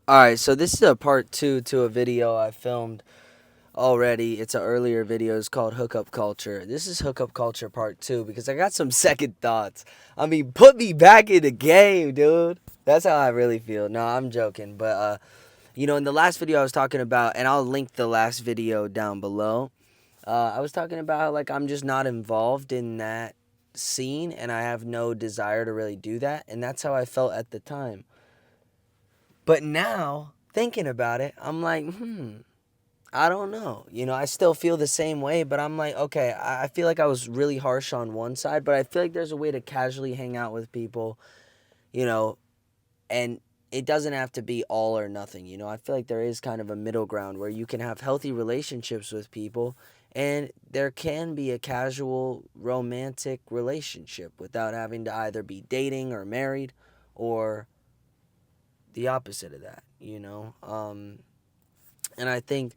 Alright, so this is a part two to a video I filmed already. It's an earlier video. It's called Hookup Culture. This is Hookup Culture part two because I got some second thoughts. I mean, put me back in the game, dude. That's how I really feel. No, I'm joking. But, in the last video I was talking about, and I'll link the last video down below. I was talking about how, like, I'm just not involved in that scene and I have no desire to really do that. And that's how I felt at the time. But now, thinking about it, I'm like, I don't know. I still feel the same way, but I'm like, okay, I feel like I was really harsh on one side, but I feel like there's a way to casually hang out with people, you know, and it doesn't have to be all or nothing. I feel like there is kind of a middle ground where you can have healthy relationships with people and there can be a casual romantic relationship without having to either be dating or married or the opposite of that. And I think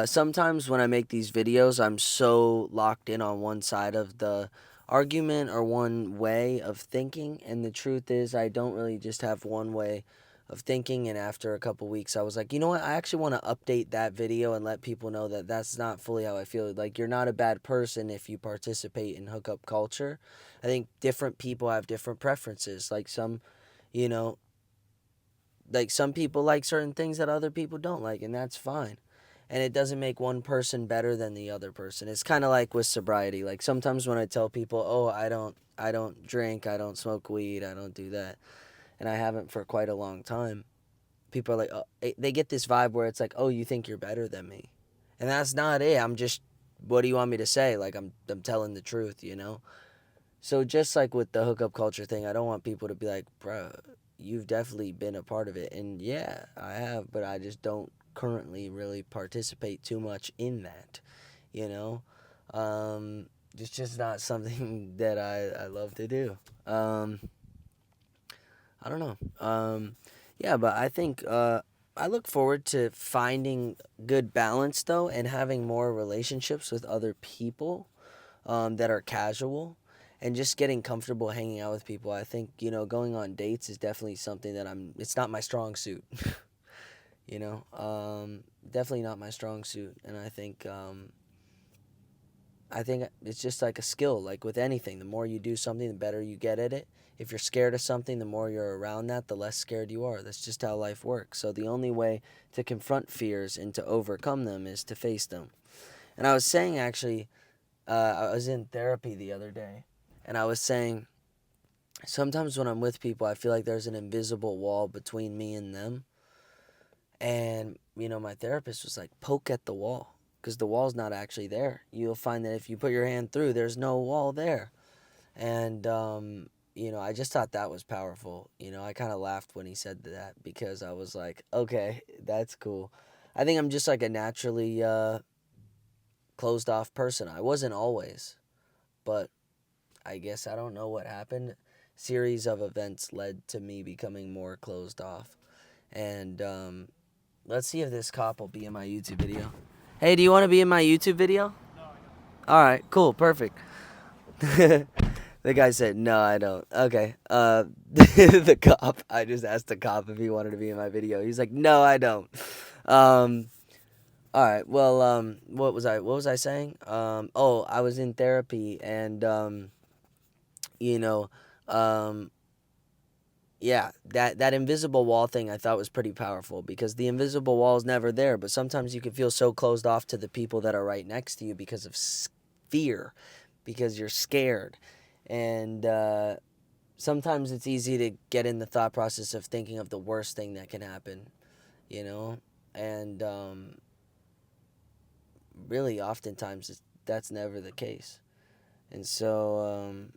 sometimes when I make these videos, I'm so locked in on one side of the argument or one way of thinking. And the truth is, I don't really just have one way of thinking. And after a couple weeks, I was like, you know what? I actually want to update that video and let people know that that's not fully how I feel. Like, you're not a bad person if you participate in hookup culture. I think different people have different preferences. You know, some people like certain things that other people don't like, and that's fine. And it doesn't make one person better than the other person. It's kind of like with sobriety. Like sometimes when I tell people, "Oh, I don't drink, I don't smoke weed, I don't do that," and I haven't for quite a long time, people are like, oh, they get this vibe where it's like, "Oh, you think you're better than me," and that's not it. I'm just, what do you want me to say? Like I'm telling the truth. So just like with the hookup culture thing, I don't want people to be like, bro, you've definitely been a part of it. And yeah, I have, but I just don't currently really participate too much in that, you know? Um, it's just not something that I love to do. Um, I don't know. Yeah, but I think I look forward to finding good balance though and having more relationships with other people that are casual and just getting comfortable hanging out with people. I think, going on dates is definitely something that it's not my strong suit, you know, definitely not my strong suit. And I think it's just like a skill, like with anything. The more you do something, the better you get at it. If you're scared of something, the more you're around that, the less scared you are. That's just how life works. So the only way to confront fears and to overcome them is to face them. And I was saying, actually, I was in therapy the other day, and I was saying sometimes when I'm with people, I feel like there's an invisible wall between me and them. And, my therapist was like, poke at the wall because the wall's not actually there. You'll find that if you put your hand through, there's no wall there. And, I just thought that was powerful. I kind of laughed when he said that because I was like, okay, that's cool. I think I'm just like a naturally closed off person. I wasn't always, but I guess I don't know what happened. Series of events led to me becoming more closed off. And let's see if this cop will be in my YouTube video. Hey, do you want to be in my YouTube video? All right, cool, perfect. The guy said, "No, I don't." Okay. The cop. I just asked the cop if he wanted to be in my video. He's like, "No, I don't." Um. All right. Well. What was I saying? Oh, I was in therapy, and you know, um, yeah, that invisible wall thing I thought was pretty powerful because the invisible wall is never there, but sometimes you can feel so closed off to the people that are right next to you because of fear, because you're scared. And sometimes it's easy to get in the thought process of thinking of the worst thing that can happen, you know? And really, oftentimes, that's never the case. And so,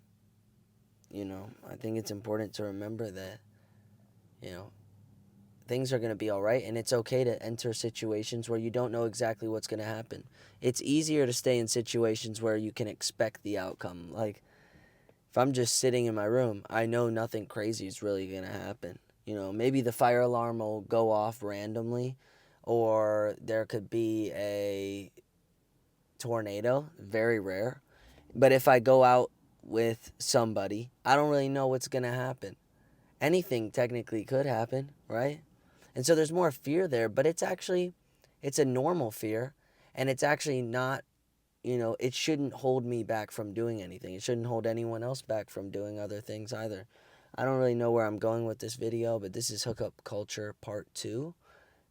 I think it's important to remember that, you know, things are going to be all right, and it's okay to enter situations where you don't know exactly what's going to happen. It's easier to stay in situations where you can expect the outcome. Like, if I'm just sitting in my room, I know nothing crazy is really going to happen. Maybe the fire alarm will go off randomly, or there could be a tornado, very rare. But if I go out with somebody, I don't really know what's going to happen. Anything technically could happen, right? And so there's more fear there, but it's a normal fear, and it's actually not, it shouldn't hold me back from doing anything. It shouldn't hold anyone else back from doing other things either. I don't really know where I'm going with this video, but this is Hookup Culture Part 2.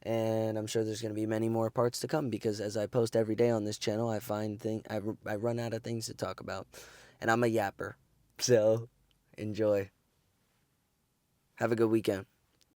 And I'm sure there's going to be many more parts to come, because as I post every day on this channel, I run out of things to talk about. And I'm a yapper. So, enjoy. Have a good weekend.